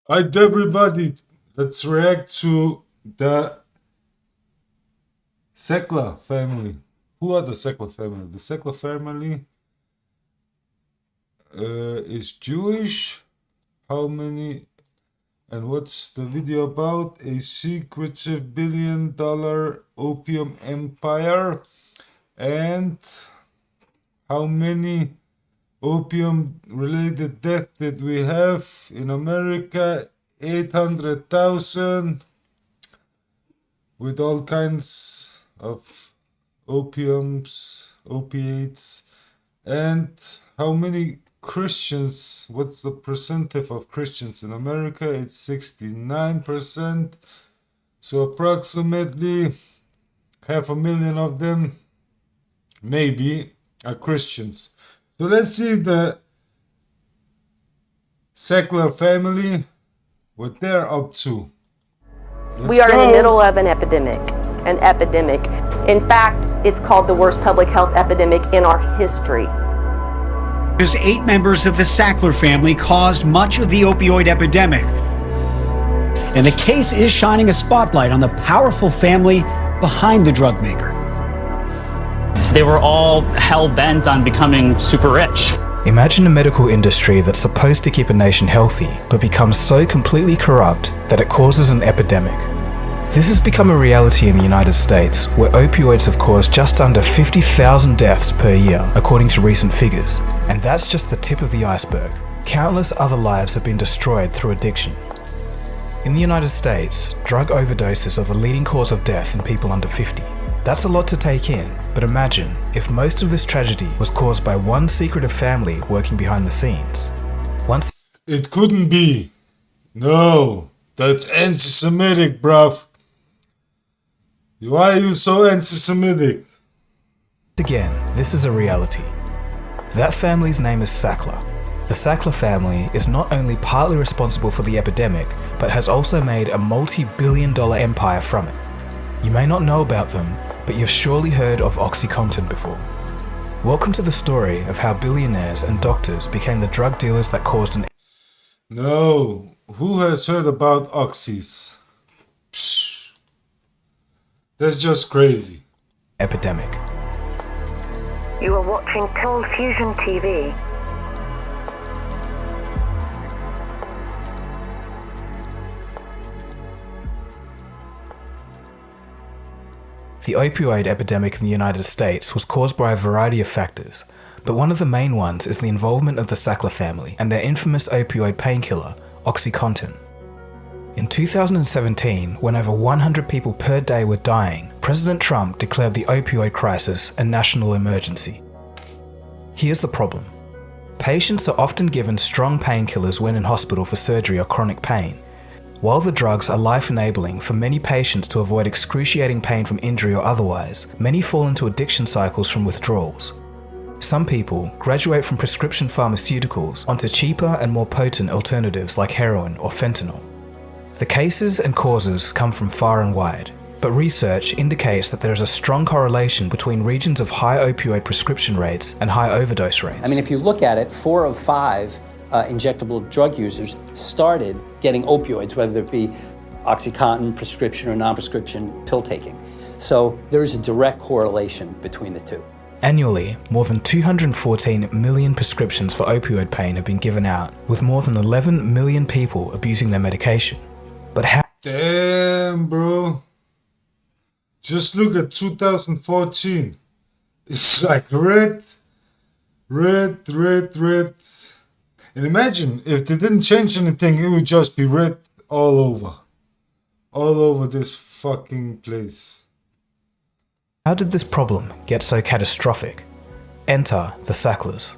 Alright, everybody, let's react to the Sackler family. Who are the Sackler family? The Sackler family is Jewish. How many? And what's the video about? A secretive billion-dollar opium empire. And how many opium-related deaths did we have in America? 800,000 with all kinds of opiates. And how many Christians? What's the percentage of Christians in America? It's 69%. So approximately 500,000 of them maybe are Christians. So let's see the Sackler family, what they're up to. We are in the middle of an epidemic. In fact, it's called the worst public health epidemic in our history. As 8 members of the Sackler family caused much of the opioid epidemic. And the case is shining a spotlight on the powerful family behind the drug maker. They were all hell-bent on becoming super rich. Imagine a medical industry that's supposed to keep a nation healthy, but becomes so completely corrupt that it causes an epidemic. This has become a reality in the United States, where opioids have caused just under 50,000 deaths per year, according to recent figures. And that's just the tip of the iceberg. Countless other lives have been destroyed through addiction. In the United States, drug overdoses are the leading cause of death in people under 50. That's a lot to take in, but imagine if most of this tragedy was caused by one secretive family working behind the scenes. It couldn't be. No, that's anti-Semitic, bruv. Why are you so anti-Semitic? Again, this is a reality. That family's name is Sackler. The Sackler family is not only partly responsible for the epidemic, but has also made a multi-billion-dollar empire from it. You may not know about them, but you've surely heard of OxyContin before. Welcome to the story of how billionaires and doctors became the drug dealers that caused an... No, who has heard about oxys? Psh. That's just crazy. epidemic. You are watching Cold Fusion TV. The opioid epidemic in the United States was caused by a variety of factors, but one of the main ones is the involvement of the Sackler family and their infamous opioid painkiller, OxyContin. In 2017, when over 100 people per day were dying, President Trump declared the opioid crisis a national emergency. Here's the problem. Patients are often given strong painkillers when in hospital for surgery or chronic pain. While the drugs are life-enabling for many patients to avoid excruciating pain from injury or otherwise, many fall into addiction cycles from withdrawals. Some people graduate from prescription pharmaceuticals onto cheaper and more potent alternatives like heroin or fentanyl. The cases and causes come from far and wide, but research indicates that there is a strong correlation between regions of high opioid prescription rates and high overdose rates. I mean, if you look at it, 4 of 5 injectable drug users started getting opioids, whether it be OxyContin, prescription or non-prescription pill taking. So there is a direct correlation between the two. Annually, more than 214 million prescriptions for opioid pain have been given out, with more than 11 million people abusing their medication. But how? Damn, bro. Just look at 2014. It's like red. And imagine if they didn't change anything, it would just be red all over this fucking place. How did this problem get so catastrophic? Enter the Sacklers.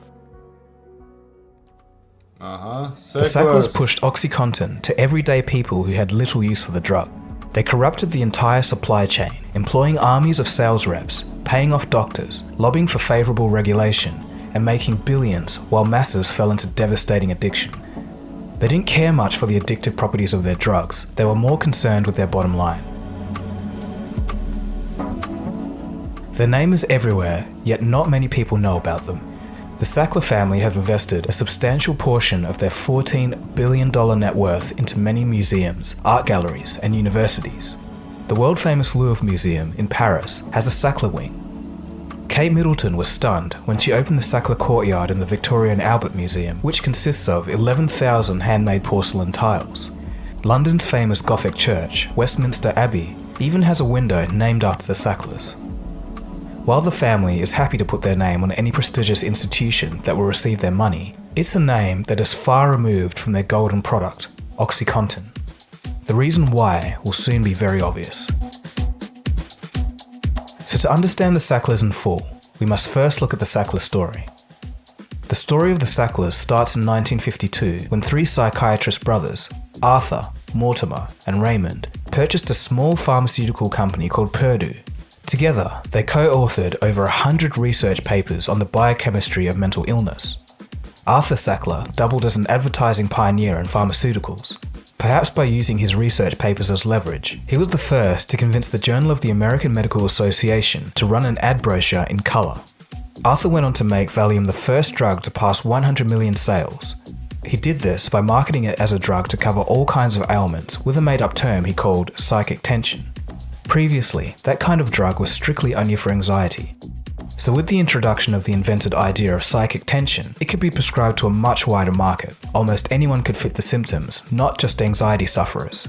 The Sacklers pushed OxyContin to everyday people who had little use for the drug. They corrupted the entire supply chain, employing armies of sales reps, paying off doctors, lobbying for favorable regulation, and making billions while masses fell into devastating addiction. They didn't care much for the addictive properties of their drugs, they were more concerned with their bottom line. Their name is everywhere, yet not many people know about them. The Sackler family have invested a substantial portion of their $14 billion net worth into many museums, art galleries, and universities. The world-famous Louvre Museum in Paris has a Sackler wing. Kate Middleton was stunned when she opened the Sackler courtyard in the Victoria and Albert Museum, which consists of 11,000 handmade porcelain tiles. London's famous Gothic church, Westminster Abbey, even has a window named after the Sacklers. While the family is happy to put their name on any prestigious institution that will receive their money, it's a name that is far removed from their golden product, OxyContin. The reason why will soon be very obvious. So to understand the Sacklers in full, we must first look at the Sackler story. The story of the Sacklers starts in 1952 when three psychiatrist brothers, Arthur, Mortimer, and Raymond, purchased a small pharmaceutical company called Purdue. Together, they co-authored over 100 research papers on the biochemistry of mental illness. Arthur Sackler doubled as an advertising pioneer in pharmaceuticals. Perhaps by using his research papers as leverage, he was the first to convince the Journal of the American Medical Association to run an ad brochure in colour. Arthur went on to make Valium the first drug to pass 100 million sales. He did this by marketing it as a drug to cover all kinds of ailments with a made-up term he called psychic tension. Previously, that kind of drug was strictly only for anxiety. So with the introduction of the invented idea of psychic tension, it could be prescribed to a much wider market. Almost anyone could fit the symptoms, not just anxiety sufferers.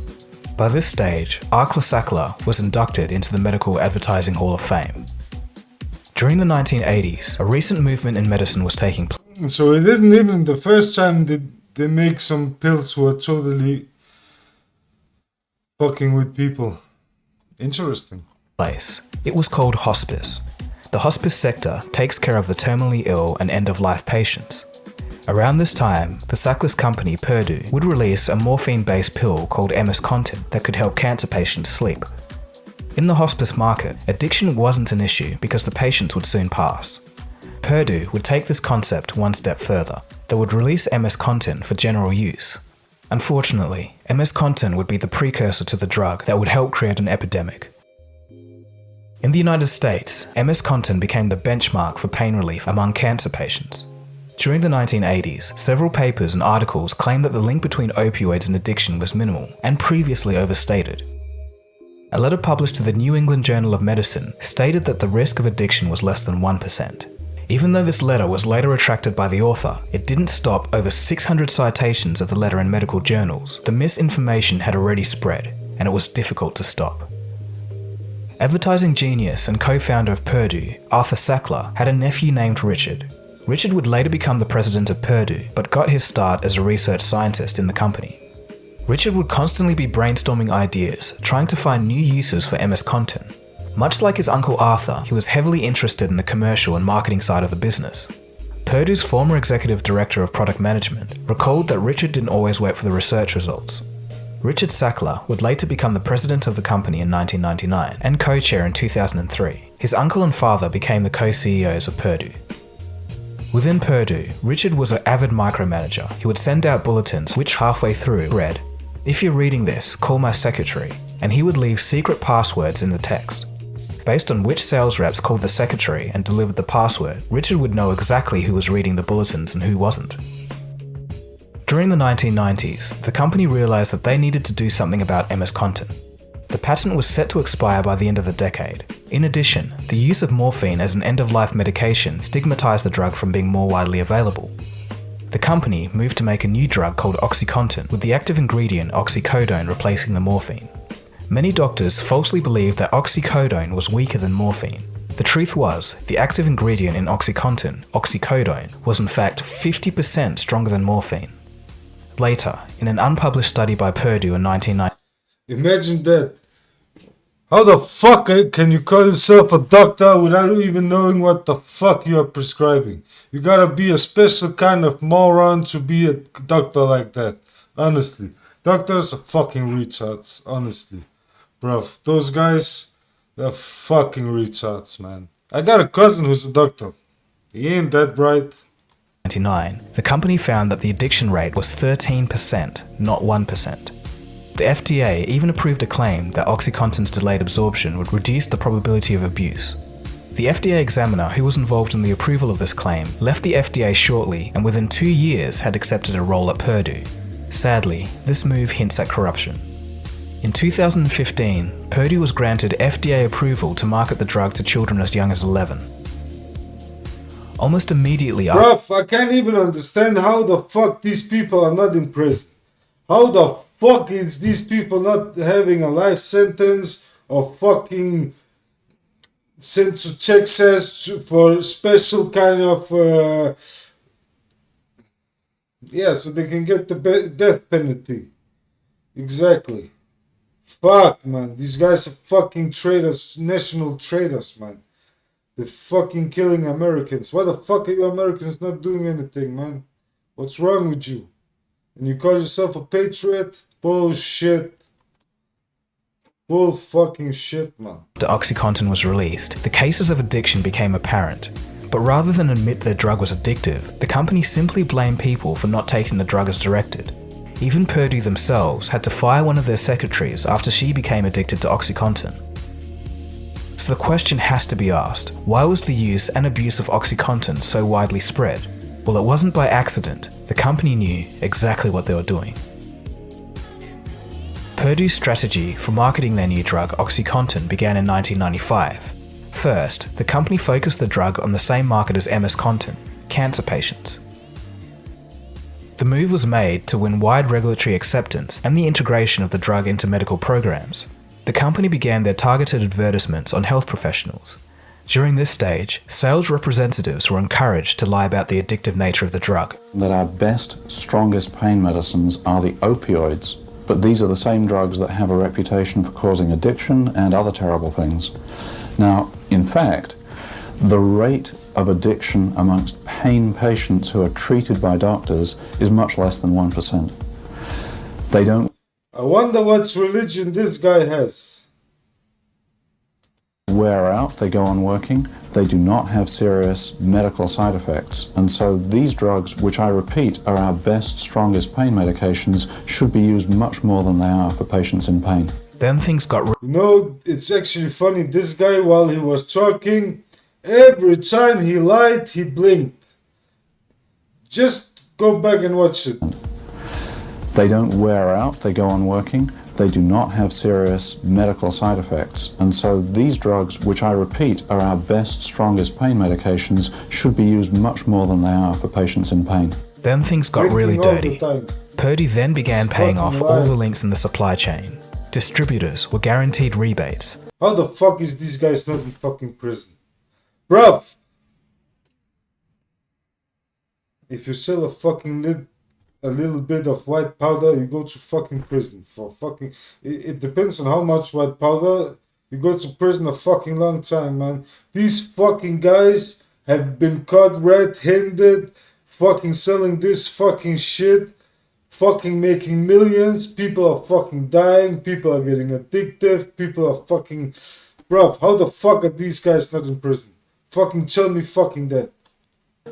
By this stage, Arthur Sackler was inducted into the Medical Advertising Hall of Fame. During the 1980s, a recent movement in medicine was taking place. So it isn't even the first time that they make some pills who are totally fucking with people. Interesting. It was called hospice. The hospice sector takes care of the terminally ill and end-of-life patients. Around this time, the Sackler's company Purdue would release a morphine-based pill called MS-Contin that could help cancer patients sleep. In the hospice market, addiction wasn't an issue because the patients would soon pass. Purdue would take this concept one step further. They would release MS-Contin for general use. Unfortunately, MS-Contin would be the precursor to the drug that would help create an epidemic. In the United States, MS-Contin became the benchmark for pain relief among cancer patients. During the 1980s, several papers and articles claimed that the link between opioids and addiction was minimal and previously overstated. A letter published to the New England Journal of Medicine stated that the risk of addiction was less than 1%. Even though this letter was later retracted by the author, it didn't stop over 600 citations of the letter in medical journals. The misinformation had already spread, and it was difficult to stop. Advertising genius and co-founder of Purdue, Arthur Sackler, had a nephew named Richard. Richard would later become the president of Purdue, but got his start as a research scientist in the company. Richard would constantly be brainstorming ideas, trying to find new uses for MS-Contin. Much like his uncle Arthur, he was heavily interested in the commercial and marketing side of the business. Purdue's former executive director of product management recalled that Richard didn't always wait for the research results. Richard Sackler would later become the president of the company in 1999 and co-chair in 2003. His uncle and father became the co-CEOs of Purdue. Within Purdue, Richard was an avid micromanager. He would send out bulletins which halfway through read, "If you're reading this, call my secretary," and he would leave secret passwords in the text. Based on which sales reps called the secretary and delivered the password, Richard would know exactly who was reading the bulletins and who wasn't. During the 1990s, the company realized that they needed to do something about MS-Contin. The patent was set to expire by the end of the decade. In addition, the use of morphine as an end-of-life medication stigmatized the drug from being more widely available. The company moved to make a new drug called OxyContin, with the active ingredient oxycodone replacing the morphine. Many doctors falsely believed that oxycodone was weaker than morphine. The truth was, the active ingredient in OxyContin, oxycodone, was in fact 50% stronger than morphine. Later, in an unpublished study by Purdue in 1990, imagine that. How the fuck can you call yourself a doctor without even knowing what the fuck you are prescribing? You gotta be a special kind of moron to be a doctor like that. Honestly. Doctors are fucking retards, honestly. Bruv, those guys, they're fucking retards, man. I got a cousin who's a doctor. He ain't that bright. 1999, the company found that the addiction rate was 13%, not 1%. The FDA even approved a claim that OxyContin's delayed absorption would reduce the probability of abuse. The FDA examiner who was involved in the approval of this claim left the FDA shortly and within 2 years had accepted a role at Purdue. Sadly, this move hints at corruption. In 2015, Purdue was granted FDA approval to market the drug to children as young as 11. Almost immediately after... Bruv, I can't even understand how the fuck these people are not in prison. How the fuck is these people not having a life sentence or fucking sent to Texas for special kind of... so they can get the death penalty. Exactly. Fuck, man. These guys are fucking traitors, national traitors, man. They're fucking killing Americans. Why the fuck are you Americans not doing anything, man? What's wrong with you? And you call yourself a patriot? Bullshit. Bull fucking shit, man. After OxyContin was released, the cases of addiction became apparent. But rather than admit their drug was addictive, the company simply blamed people for not taking the drug as directed. Even Purdue themselves had to fire one of their secretaries after she became addicted to OxyContin. So the question has to be asked, why was the use and abuse of OxyContin so widely spread? Well, it wasn't by accident. The company knew exactly what they were doing. Purdue's strategy for marketing their new drug, OxyContin, began in 1995. First, the company focused the drug on the same market as MS-Contin, cancer patients. The move was made to win wide regulatory acceptance and the integration of the drug into medical programs. The company began their targeted advertisements on health professionals. During this stage, sales representatives were encouraged to lie about the addictive nature of the drug. That our best, strongest pain medicines are the opioids, but these are the same drugs that have a reputation for causing addiction and other terrible things. Now, in fact, the rate of addiction amongst pain patients who are treated by doctors is much less than 1%. They don't I wonder what religion this guy has. wear out, they go on working, they do not have serious medical side effects. And so these drugs, which I repeat are our best, strongest pain medications, should be used much more than they are for patients in pain. Then things got You know, it's actually funny. This guy, while he was talking, every time he lied, he blinked. Just go back and watch it. They don't wear out, they go on working, they do not have serious medical side effects. And so these drugs, which I repeat are our best, strongest pain medications, should be used much more than they are for patients in pain. Then things got really Blinking all the dirty. time. Purdue then began It's paying off fucking all the lying. links in the supply chain. Distributors were guaranteed rebates. How the fuck is these guys not in fucking prison? Bruv! If you sell a little bit of white powder, you go to fucking prison for fucking... It depends on how much white powder. You go to prison a fucking long time, man. These fucking guys have been caught red-handed, fucking selling this fucking shit, fucking making millions. People are fucking dying. People are getting addictive. People are fucking... Bruv, how the fuck are these guys not in prison? Fucking tell me fucking that.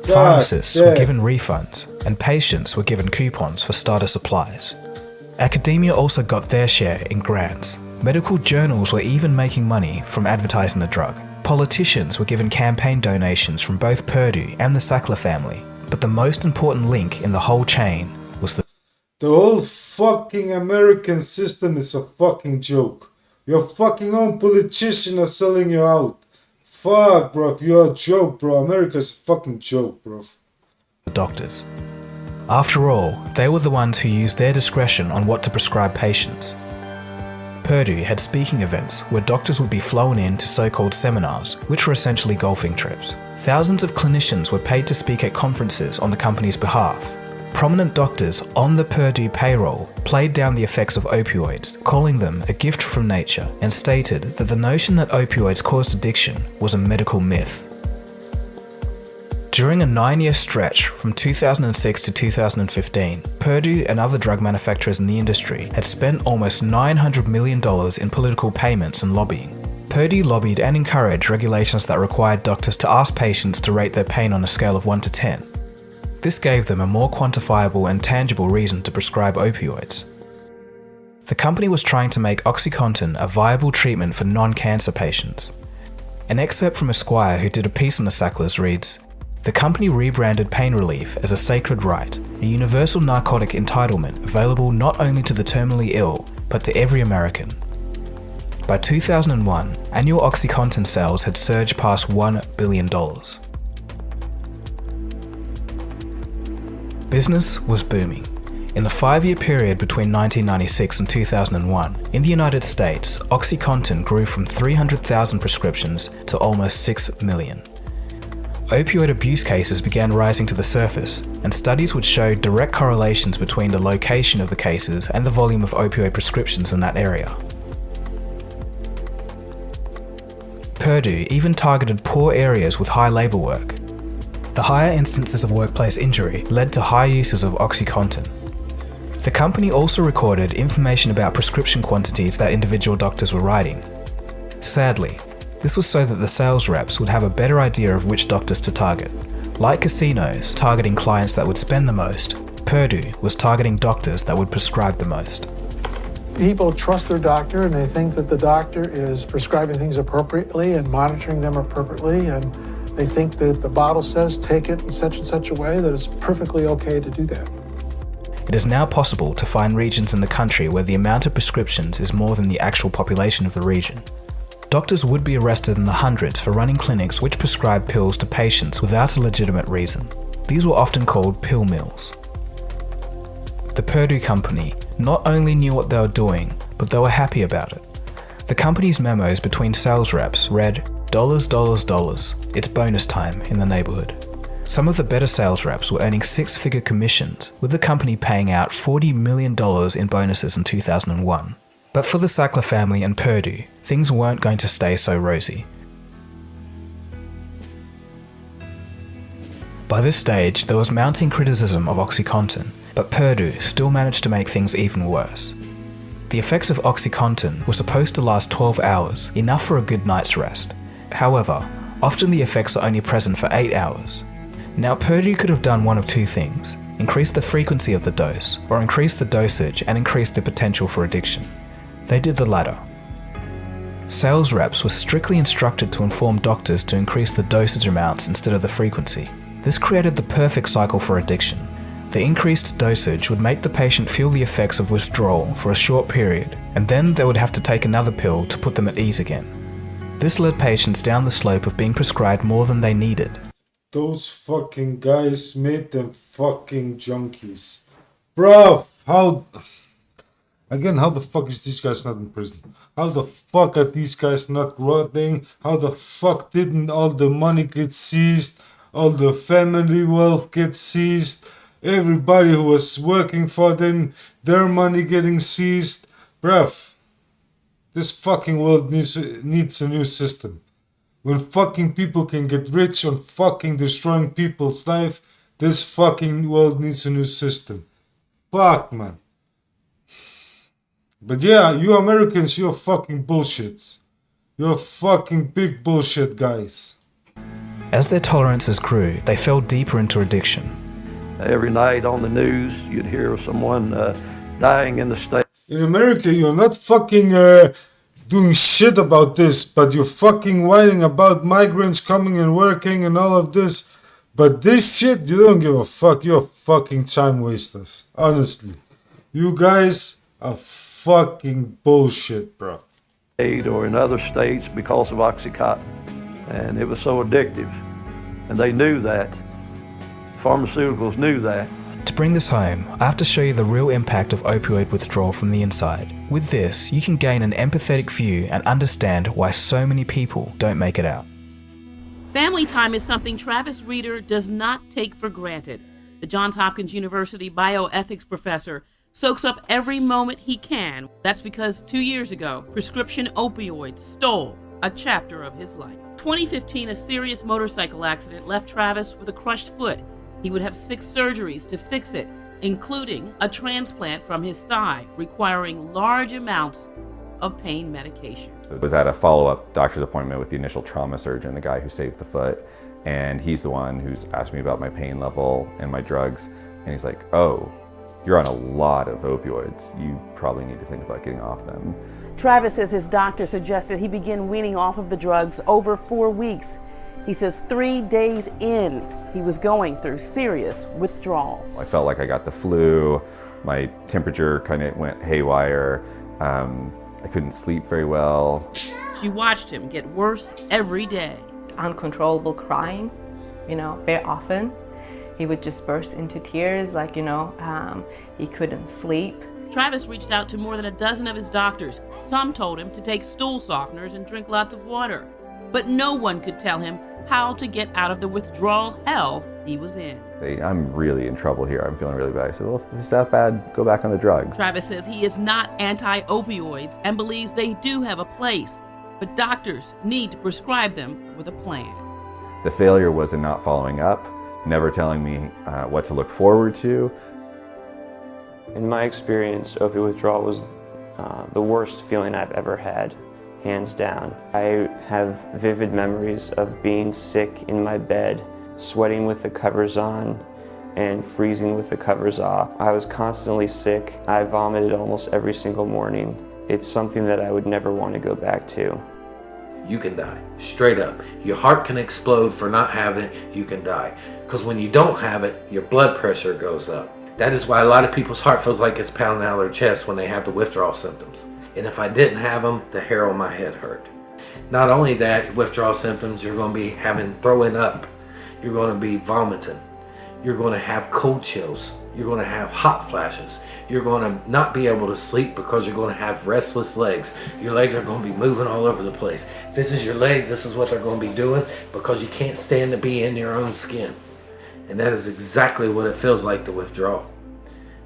Pharmacists God were damn. given refunds, and patients were given coupons for starter supplies. Academia also got their share in grants. Medical journals were even making money from advertising the drug. Politicians were given campaign donations from both Purdue and the Sackler family. But the most important link in the whole chain was the whole fucking American system is a fucking joke. Your fucking own politicians are selling you out. Fuck, bro. You're a joke, bro. America's a fucking joke, bro. doctors. After all, they were the ones who used their discretion on what to prescribe patients. Purdue had speaking events where doctors would be flown in to so-called seminars, which were essentially golfing trips. Thousands of clinicians were paid to speak at conferences on the company's behalf. Prominent doctors on the Purdue payroll played down the effects of opioids, calling them a gift from nature, and stated that the notion that opioids caused addiction was a medical myth. During a 9-year stretch from 2006 to 2015, Purdue and other drug manufacturers in the industry had spent almost $900 million in political payments and lobbying. Purdue lobbied and encouraged regulations that required doctors to ask patients to rate their pain on a scale of 1 to 10. This gave them a more quantifiable and tangible reason to prescribe opioids. The company was trying to make OxyContin a viable treatment for non-cancer patients. An excerpt from Esquire, who did a piece on the Sacklers, reads, "The company rebranded pain relief as a sacred right, a universal narcotic entitlement available not only to the terminally ill, but to every American." By 2001, annual OxyContin sales had surged past $1 billion. Business was booming. In the 5-year period between 1996 and 2001, in the United States, OxyContin grew from 300,000 prescriptions to almost 6 million. Opioid abuse cases began rising to the surface, and studies would show direct correlations between the location of the cases and the volume of opioid prescriptions in that area. Purdue even targeted poor areas with high labor work. The higher instances of workplace injury led to high uses of OxyContin. The company also recorded information about prescription quantities that individual doctors were writing. Sadly, this was so that the sales reps would have a better idea of which doctors to target. Like casinos targeting clients that would spend the most, Purdue was targeting doctors that would prescribe the most. People trust their doctor and they think that the doctor is prescribing things appropriately and monitoring them appropriately, and they think that if the bottle says take it in such a way that it's perfectly okay to do that. It is now possible to find regions in the country where the amount of prescriptions is more than the actual population of the region. Doctors would be arrested in the hundreds for running clinics which prescribe pills to patients without a legitimate reason. These were often called pill mills. The Purdue company not only knew what they were doing, but they were happy about it. The company's memos between sales reps read, "Dollars, dollars, dollars. It's bonus time in the neighborhood." Some of the better sales reps were earning 6-figure commissions, with the company paying out $40 million in bonuses in 2001. But for the Sackler family and Purdue, things weren't going to stay so rosy. By this stage, there was mounting criticism of OxyContin, but Purdue still managed to make things even worse. The effects of OxyContin were supposed to last 12 hours, enough for a good night's rest. However, often the effects are only present for 8 hours. Now, Purdue could have done one of two things: increase the frequency of the dose, or increase the dosage and increase the potential for addiction. They did the latter. Sales reps were strictly instructed to inform doctors to increase the dosage amounts instead of the frequency. This created the perfect cycle for addiction. The increased dosage would make the patient feel the effects of withdrawal for a short period, and then they would have to take another pill to put them at ease again. This led patients down the slope of being prescribed more than they needed. Those fucking guys made them fucking junkies. Bro, how the fuck is these guys not in prison? How the fuck are these guys not rotting? How the fuck didn't all the money get seized? All the family wealth get seized? Everybody who was working for them, their money getting seized? Bruv, this fucking world needs a new system. When fucking people can get rich on fucking destroying people's life, this fucking world needs a new system. Fuck, man. But yeah, you Americans, you're fucking bullshits. You're fucking big bullshit guys. As their tolerances grew, they fell deeper into addiction. Every night on the news, you'd hear of someone dying in the state. In America, you're not fucking doing shit about this, but you're fucking whining about migrants coming and working and all of this. But this shit, you don't give a fuck. You're fucking time wasters. Honestly. You guys are fucking bullshit, bro. Or in other states because of Oxycontin. And it was so addictive. And they knew that. Pharmaceuticals knew that. To bring this home, I have to show you the real impact of opioid withdrawal from the inside. With this, you can gain an empathetic view and understand why so many people don't make it out. Family time is something Travis Reeder does not take for granted. The Johns Hopkins University bioethics professor soaks up every moment he can. That's because 2 years ago, prescription opioids stole a chapter of his life. 2015, a serious motorcycle accident left Travis with a crushed foot. He would have 6 surgeries to fix it, including a transplant from his thigh, requiring large amounts of pain medication. I was at a follow-up doctor's appointment with the initial trauma surgeon, the guy who saved the foot, and he's the one who's asked me about my pain level and my drugs, and he's like, "Oh, you're on a lot of opioids. You probably need to think about getting off them. Travis says his doctor suggested he begin weaning off of the drugs over 4 weeks. He says 3 days in, he was going through serious withdrawal. I felt like I got the flu. My temperature kind of went haywire. I couldn't sleep very well. She watched him get worse every day. Uncontrollable crying, very often. He would just burst into tears, he couldn't sleep. Travis reached out to more than a dozen of his doctors. Some told him to take stool softeners and drink lots of water. But no one could tell him how to get out of the withdrawal hell he was in. I'm really in trouble here. I'm feeling really bad. I said, well, if it's that bad, go back on the drugs. Travis says he is not anti-opioids and believes they do have a place, but doctors need to prescribe them with a plan. The failure was in not following up, never telling me what to look forward to. In my experience, opioid withdrawal was the worst feeling I've ever had, hands down. I have vivid memories of being sick in my bed, sweating with the covers on, and freezing with the covers off. I was constantly sick. I vomited almost every single morning. It's something that I would never want to go back to. You can die, straight up. Your heart can explode for not having it, you can die. Because when you don't have it, your blood pressure goes up. That is why a lot of people's heart feels like it's pounding out of their chest when they have the withdrawal symptoms. And if I didn't have them, the hair on my head hurt. Not only that, withdrawal symptoms, you're going to be throwing up. You're going to be vomiting. You're going to have cold chills. You're going to have hot flashes. You're going to not be able to sleep because you're going to have restless legs. Your legs are going to be moving all over the place. If this is your legs, this is what they're going to be doing because you can't stand to be in your own skin. And that is exactly what it feels like to withdraw.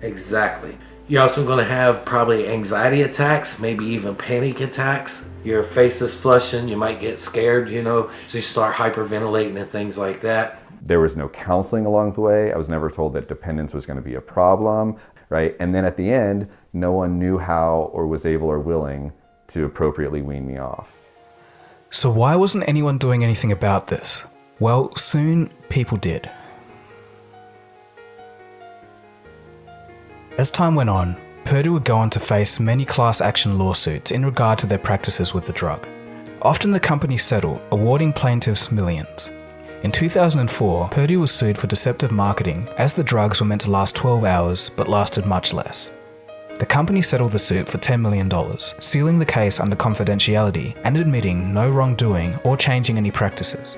Exactly. You're also going to have probably anxiety attacks, maybe even panic attacks. Your face is flushing, you might get scared, so you start hyperventilating and things like that. There was no counseling along the way. I was never told that dependence was going to be a problem, right? And then at the end, no one knew how or was able or willing to appropriately wean me off. So why wasn't anyone doing anything about this? Well, soon people did. As time went on, Purdue would go on to face many class action lawsuits in regard to their practices with the drug. Often the company settled, awarding plaintiffs millions. In 2004, Purdue was sued for deceptive marketing as the drugs were meant to last 12 hours but lasted much less. The company settled the suit for $10 million, sealing the case under confidentiality and admitting no wrongdoing or changing any practices.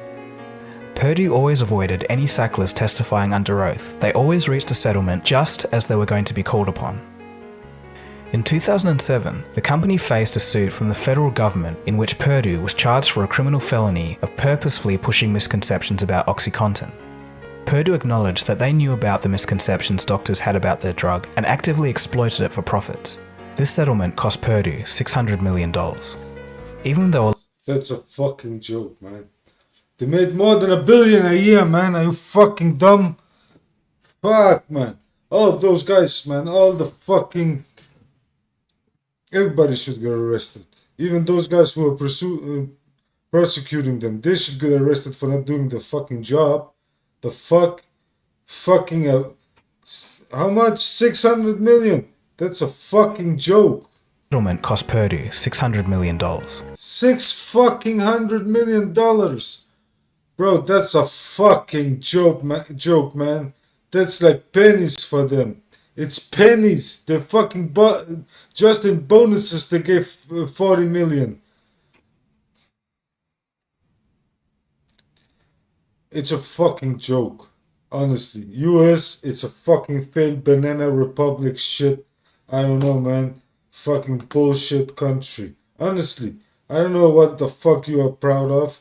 Purdue always avoided any Sacklers testifying under oath. They always reached a settlement just as they were going to be called upon. In 2007, the company faced a suit from the federal government in which Purdue was charged for a criminal felony of purposefully pushing misconceptions about OxyContin. Purdue acknowledged that they knew about the misconceptions doctors had about their drug and actively exploited it for profits. This settlement cost Purdue $600 million. Even though... That's a fucking joke, man. They made more than $1 billion a year, man. Are you fucking dumb? Fuck, man. All of those guys, man. All the fucking... Everybody should get arrested. Even those guys who are prosecuting them. They should get arrested for not doing the fucking job. The fuck? Fucking... how much? 600 million. That's a fucking joke. Settlement cost Purdue $600 million. $600 million. Bro, that's a fucking joke, man. That's like pennies for them. It's pennies. They fucking just in bonuses they gave 40 million. It's a fucking joke. Honestly. US, it's a fucking failed banana republic shit. I don't know, man. Fucking bullshit country. Honestly. I don't know what the fuck you are proud of.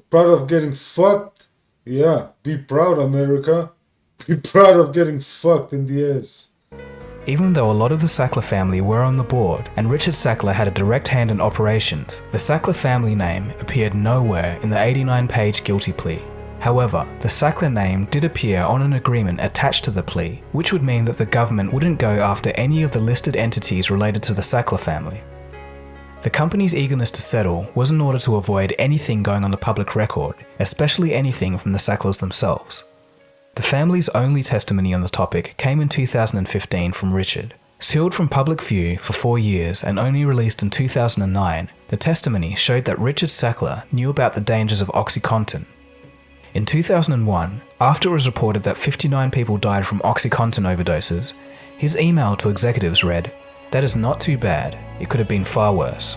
Proud of getting fucked? Yeah, be proud, America. Be proud of getting fucked in the ass. Even though a lot of the Sackler family were on the board and Richard Sackler had a direct hand in operations, the Sackler family name appeared nowhere in the 89-page guilty plea. However, the Sackler name did appear on an agreement attached to the plea, which would mean that the government wouldn't go after any of the listed entities related to the Sackler family. The company's eagerness to settle was in order to avoid anything going on the public record, especially anything from the Sacklers themselves. The family's only testimony on the topic came in 2015 from Richard. Sealed from public view for 4 years and only released in 2009, the testimony showed that Richard Sackler knew about the dangers of OxyContin. In 2001, after it was reported that 59 people died from OxyContin overdoses, his email to executives read, "That is not too bad, it could have been far worse."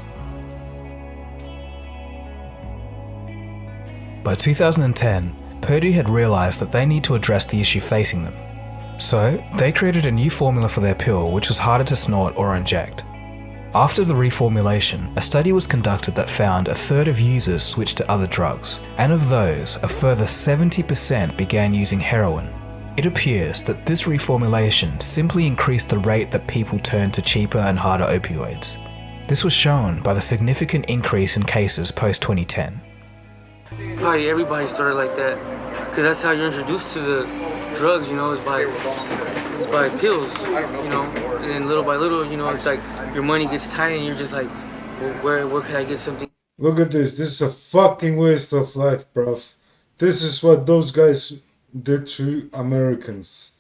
By 2010, Purdue had realized that they need to address the issue facing them. So, they created a new formula for their pill which was harder to snort or inject. After the reformulation, a study was conducted that found a third of users switched to other drugs, and of those, a further 70% began using heroin. It appears that this reformulation simply increased the rate that people turned to cheaper and harder opioids. This was shown by the significant increase in cases post-2010. Probably everybody started like that, because that's how you're introduced to the drugs, you know, is by pills, you know, and then little by little, you know, it's like your money gets tight and you're just like, well, where can I get something? Look at this. This is a fucking waste of life, bruv. This is what those guys did to Americans.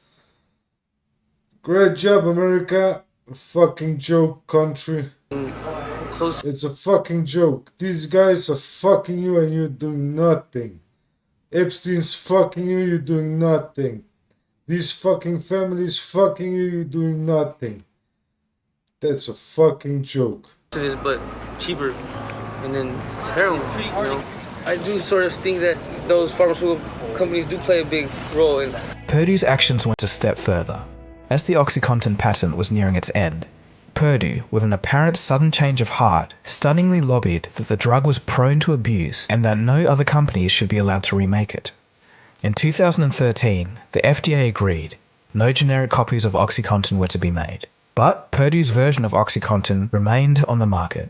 Great job, America. A fucking joke country. It's a fucking joke. These guys are fucking you and you're doing nothing. Epstein's fucking you, you're doing nothing. These fucking families fucking you, you're doing nothing. That's a fucking joke. It is, but cheaper. And then it's heroin, you know. I do sort of think that those pharmaceutical companies do play a big role in. Purdue's actions went a step further. As the OxyContin patent was nearing its end, Purdue, with an apparent sudden change of heart, stunningly lobbied that the drug was prone to abuse and that no other companies should be allowed to remake it. In 2013, the FDA agreed. No generic copies of OxyContin were to be made. But Purdue's version of OxyContin remained on the market.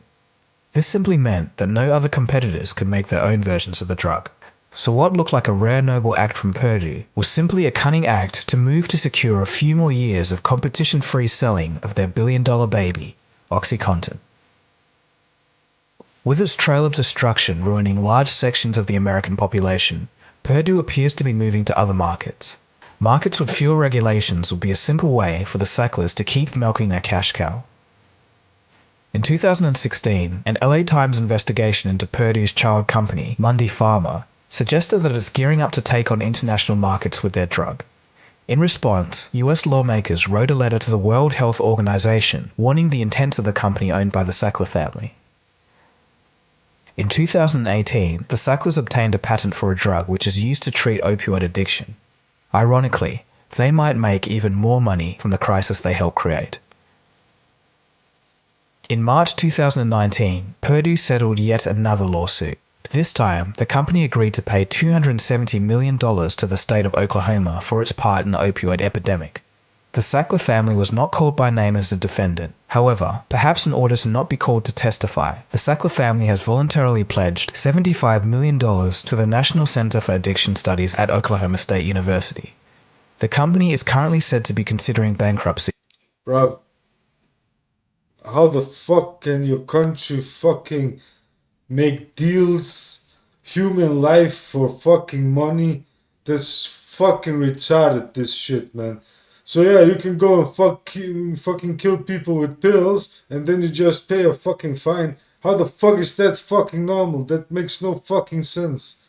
This simply meant that no other competitors could make their own versions of the drug. So what looked like a rare noble act from Purdue was simply a cunning act to move to secure a few more years of competition-free selling of their billion-dollar baby, OxyContin. With its trail of destruction ruining large sections of the American population, Purdue appears to be moving to other markets. Markets with fewer regulations would be a simple way for the Sacklers to keep milking their cash cow. In 2016, an LA Times investigation into Purdue's child company, Purdue Pharma, suggested that it's gearing up to take on international markets with their drug. In response, US lawmakers wrote a letter to the World Health Organization warning the intent of the company owned by the Sackler family. In 2018, the Sacklers obtained a patent for a drug which is used to treat opioid addiction. Ironically, they might make even more money from the crisis they helped create. In March 2019, Purdue settled yet another lawsuit. This time, the company agreed to pay $270 million to the state of Oklahoma for its part in the opioid epidemic. The Sackler family was not called by name as the defendant. However, perhaps in order to not be called to testify, the Sackler family has voluntarily pledged $75 million to the National Center for Addiction Studies at Oklahoma State University. The company is currently said to be considering bankruptcy. Bruv, how the fuck can your country fucking make deals, human life for fucking money? That's fucking retarded, this shit, man. So yeah, you can go and fucking kill people with pills, and then you just pay a fucking fine. How the fuck is that fucking normal? That makes no fucking sense.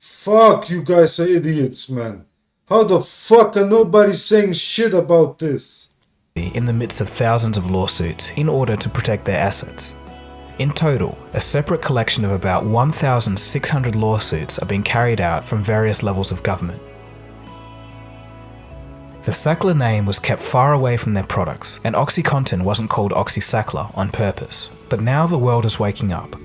Fuck, you guys are idiots, man. How the fuck are nobody saying shit about this? In the midst of thousands of lawsuits in order to protect their assets. In total, a separate collection of about 1,600 lawsuits are being carried out from various levels of government. The Sackler name was kept far away from their products, and OxyContin wasn't called Oxy-Sackler on purpose. But now the world is waking up.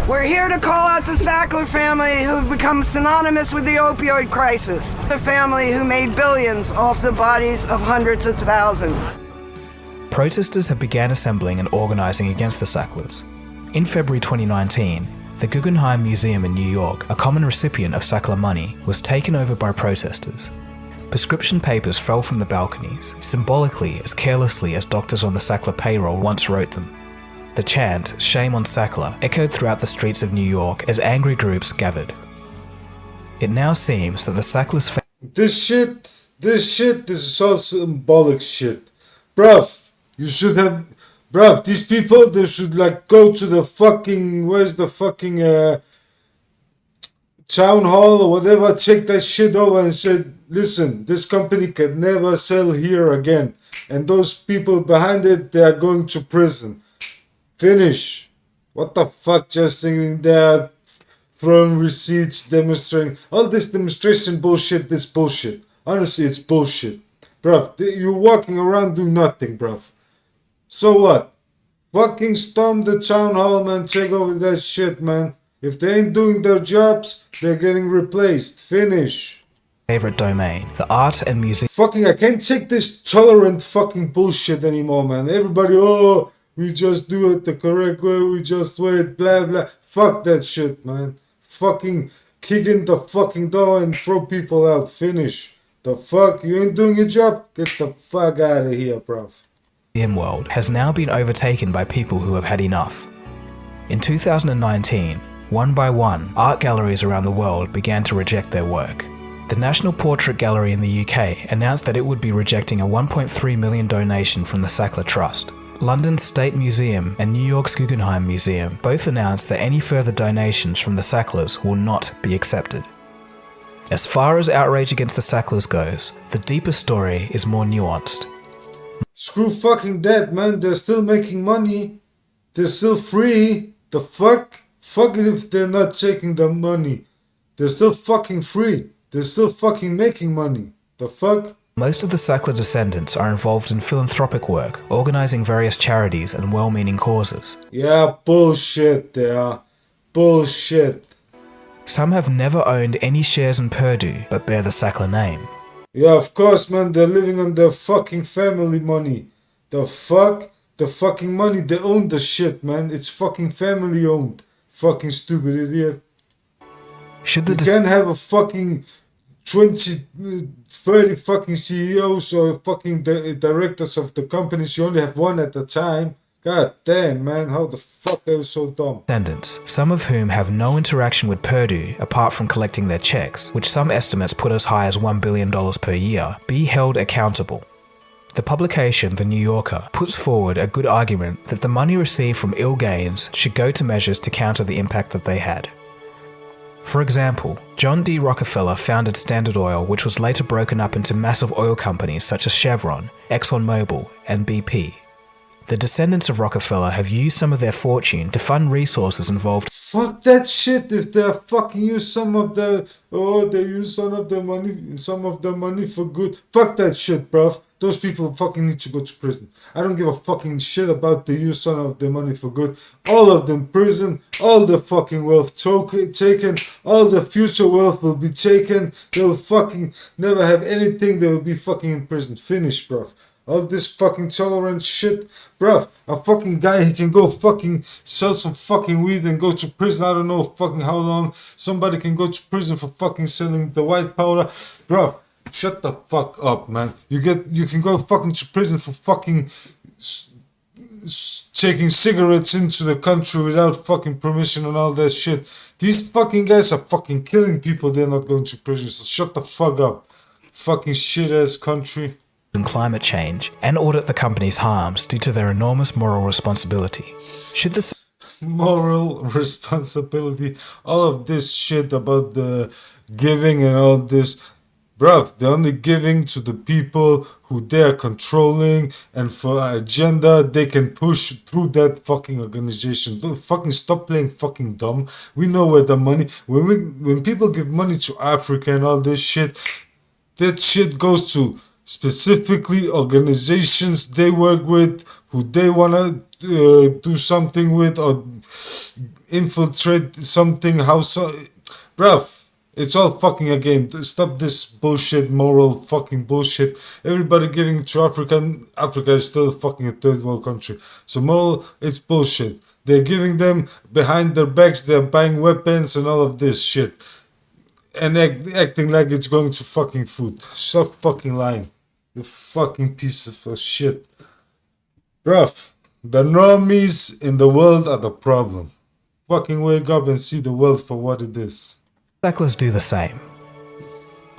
We're here to call out the Sackler family who've become synonymous with the opioid crisis. The family who made billions off the bodies of hundreds of thousands. Protesters have begun assembling and organizing against the Sacklers. In February 2019, the Guggenheim Museum in New York, a common recipient of Sackler money, was taken over by protesters. Prescription papers fell from the balconies, symbolically as carelessly as doctors on the Sackler payroll once wrote them. The chant, "Shame on Sackler," echoed throughout the streets of New York as angry groups gathered. It now seems that the Sackler's This is all symbolic shit. Bruv, you should have... Bruv, these people, they should like go to the fucking... Where's the fucking... town hall or whatever, check that shit over and said, listen, this company can never sell here again. And those people behind it, they are going to prison. Finish. What the fuck, just sitting there, throwing receipts, demonstrating. All this demonstration bullshit, this bullshit. Honestly, it's bullshit. Bruv, you're walking around doing nothing, bruv. So what? Fucking storm the town hall, man, take over that shit, man. If they ain't doing their jobs, they're getting replaced. Finish. favorite domain, the art and music. Fucking, I can't take this tolerant fucking bullshit anymore, man. Everybody, oh, we just do it the correct way, we just wait, blah, blah. Fuck that shit, man. Fucking kick in the fucking door and throw people out. Finish. The fuck? You ain't doing your job? Get the fuck out of here, bruv. The world has now been overtaken by people who have had enough. In 2019, one by one, art galleries around the world began to reject their work. The National Portrait Gallery in the UK announced that it would be rejecting a $1.3 million donation from the Sackler Trust. London's State Museum and New York's Guggenheim Museum both announced that any further donations from the Sacklers will not be accepted. As far as outrage against the Sacklers goes, the deeper story is more nuanced. Screw fucking that, man. They're still making money. They're still free. The fuck? Fuck it if they're not taking the money. They're still fucking free. They're still fucking making money. The fuck? Most of the Sackler descendants are involved in philanthropic work, organising various charities and well-meaning causes. Yeah, bullshit they are. Bullshit. Some have never owned any shares in Purdue, but bear the Sackler name. Yeah, of course, man. They're living on their fucking family money. The fuck? The fucking money. They own the shit, man. It's fucking family owned. Fucking stupid idiot. Should the you can't have a fucking 30 fucking CEOs or fucking directors of the companies. You only have one at a time. God damn, man. How the fuck are you so dumb? Descendants, some of whom have no interaction with Purdue apart from collecting their checks, which some estimates put as high as $1 billion per year, be held accountable. The publication, The New Yorker, puts forward a good argument that the money received from ill gains should go to measures to counter the impact that they had. For example, John D. Rockefeller founded Standard Oil, which was later broken up into massive oil companies such as Chevron, ExxonMobil, and BP. The descendants of Rockefeller have used some of their fortune to fund resources involved. Fuck that shit. If they fucking use some of the they use some of the money for good. Fuck that shit, bruv. Those people fucking need to go to prison. I don't give a fucking shit about the use some of the money for good. All of them prison, all the fucking wealth taken, all the future wealth will be taken. They will fucking never have anything. They will be fucking in prison. Finish, bruv. All this fucking tolerant shit. Bruv, a fucking guy, he can go fucking sell some fucking weed and go to prison. I don't know fucking how long. Somebody can go to prison for fucking selling the white powder. Bruv, shut the fuck up, man. You can go fucking to prison for fucking taking cigarettes into the country without fucking permission and all that shit. These fucking guys are fucking killing people. They're not going to prison. So shut the fuck up. Fucking shit ass country. And climate change, and audit the company's harms due to their enormous moral responsibility. Should the moral responsibility, all of this shit about the giving and all this, bruv, they're only giving to the people who they are controlling, and for an agenda they can push through that fucking organization. Don't fucking stop playing fucking dumb. We know where the money, when people give money to Africa and all this shit, that shit goes to specifically organizations they work with, who they wanna do something with or infiltrate something. Bruv, it's all fucking a game. Stop this bullshit, moral fucking bullshit. Everybody giving to Africa. Africa is still fucking a third world country. So moral, it's bullshit. They're giving them behind their backs. They're buying weapons and all of this shit. And acting like it's going to fucking food. Stop fucking lying. You fucking piece of shit. Bruv, the normies in the world are the problem. Fucking wake up and see the world for what it is. Sacklers do the same.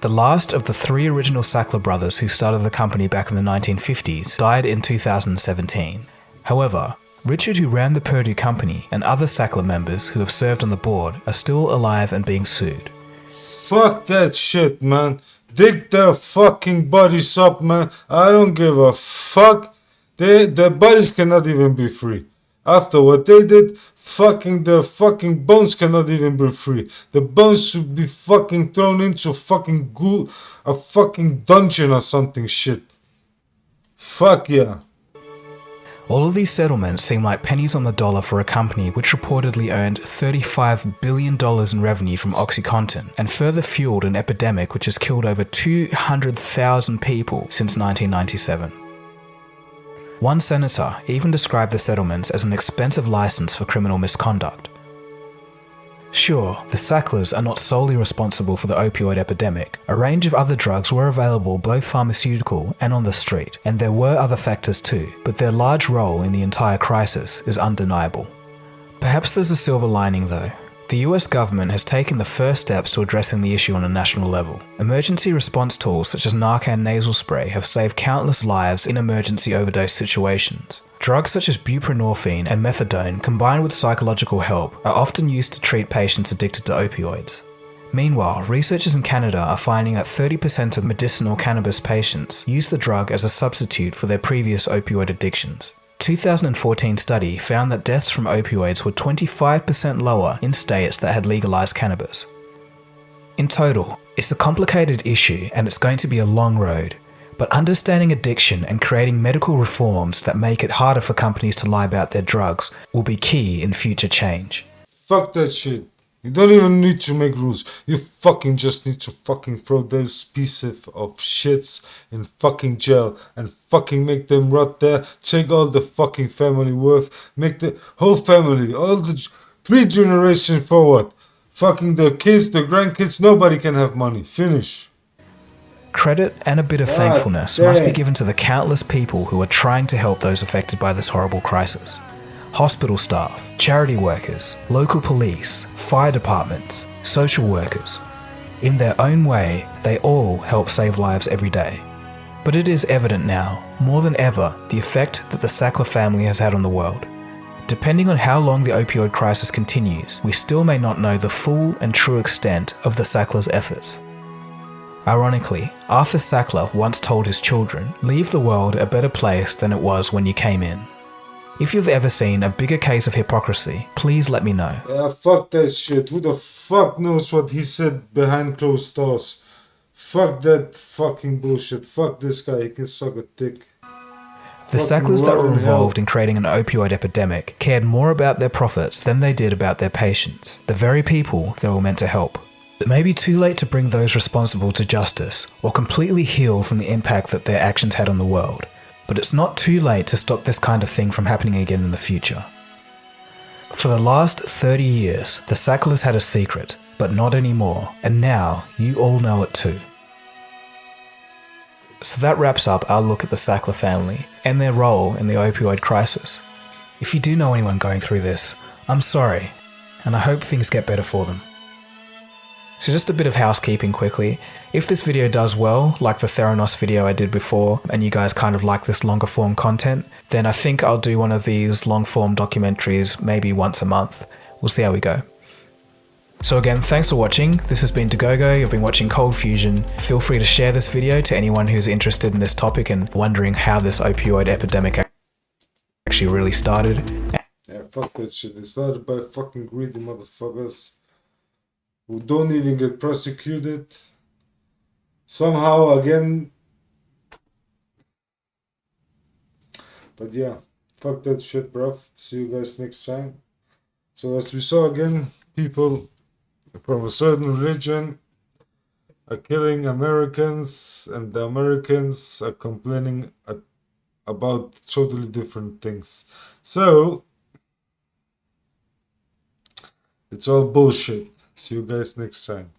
The last of the 3 original Sackler brothers who started the company back in the 1950s died in 2017. However, Richard, who ran the Purdue company, and other Sackler members who have served on the board are still alive and being sued. Fuck that shit, man. Dig their fucking bodies up, man. I don't give a fuck. Their bodies cannot even be free. After what they did, their fucking bones cannot even be free. The bones should be fucking thrown into a fucking dungeon or something shit. Fuck yeah. All of these settlements seem like pennies on the dollar for a company which reportedly earned $35 billion in revenue from OxyContin and further fueled an epidemic which has killed over 200,000 people since 1997. One senator even described the settlements as an expensive license for criminal misconduct. Sure, the Sacklers are not solely responsible for the opioid epidemic. A range of other drugs were available both pharmaceutical and on the street, and there were other factors too, but their large role in the entire crisis is undeniable. Perhaps there's a silver lining though. The US government has taken the first steps to addressing the issue on a national level. Emergency response tools such as Narcan nasal spray have saved countless lives in emergency overdose situations. Drugs such as buprenorphine and methadone, combined with psychological help, are often used to treat patients addicted to opioids. Meanwhile, researchers in Canada are finding that 30% of medicinal cannabis patients use the drug as a substitute for their previous opioid addictions. A 2014 study found that deaths from opioids were 25% lower in states that had legalized cannabis. In total, it's a complicated issue and it's going to be a long road. But understanding addiction and creating medical reforms that make it harder for companies to lie about their drugs will be key in future change. Fuck that shit. You don't even need to make rules. You fucking just need to fucking throw those pieces of shits in fucking jail and fucking make them rot there. Take all the fucking family worth. Make the whole family, all the 3 generations forward. Fucking the kids, the grandkids, nobody can have money. Finish. Credit and a bit of thankfulness must be given to the countless people who are trying to help those affected by this horrible crisis. Hospital staff, charity workers, local police, fire departments, social workers. In their own way, they all help save lives every day. But it is evident now, more than ever, the effect that the Sackler family has had on the world. Depending on how long the opioid crisis continues, we still may not know the full and true extent of the Sacklers' efforts. Ironically, Arthur Sackler once told his children, "Leave the world a better place than it was when you came in." If you've ever seen a bigger case of hypocrisy, please let me know. Yeah, fuck that shit. Who the fuck knows what he said behind closed doors? Fuck that fucking bullshit. Fuck this guy. He can suck a dick. The Sacklers that were involved in creating an opioid epidemic cared more about their profits than they did about their patients, the very people they were meant to help. It may be too late to bring those responsible to justice or completely heal from the impact that their actions had on the world, but it's not too late to stop this kind of thing from happening again in the future. For the last 30 years, the Sacklers had a secret, but not anymore, and now you all know it too. So that wraps up our look at the Sackler family and their role in the opioid crisis. If you do know anyone going through this, I'm sorry, and I hope things get better for them. So just a bit of housekeeping quickly. If this video does well, like the Theranos video I did before, and you guys kind of like this longer form content, then I think I'll do one of these long form documentaries maybe once a month. We'll see how we go. So again, thanks for watching. This has been Dagogo. You've been watching Cold Fusion. Feel free to share this video to anyone who's interested in this topic and wondering how this opioid epidemic actually really started. Yeah, fuck that shit. It started by fucking greedy motherfuckers who don't even get prosecuted. Somehow again. But yeah, fuck that shit, bruv. See you guys next time. So as we saw again, people from a certain religion are killing Americans, and the Americans are complaining about totally different things. So it's all bullshit. See you guys next time.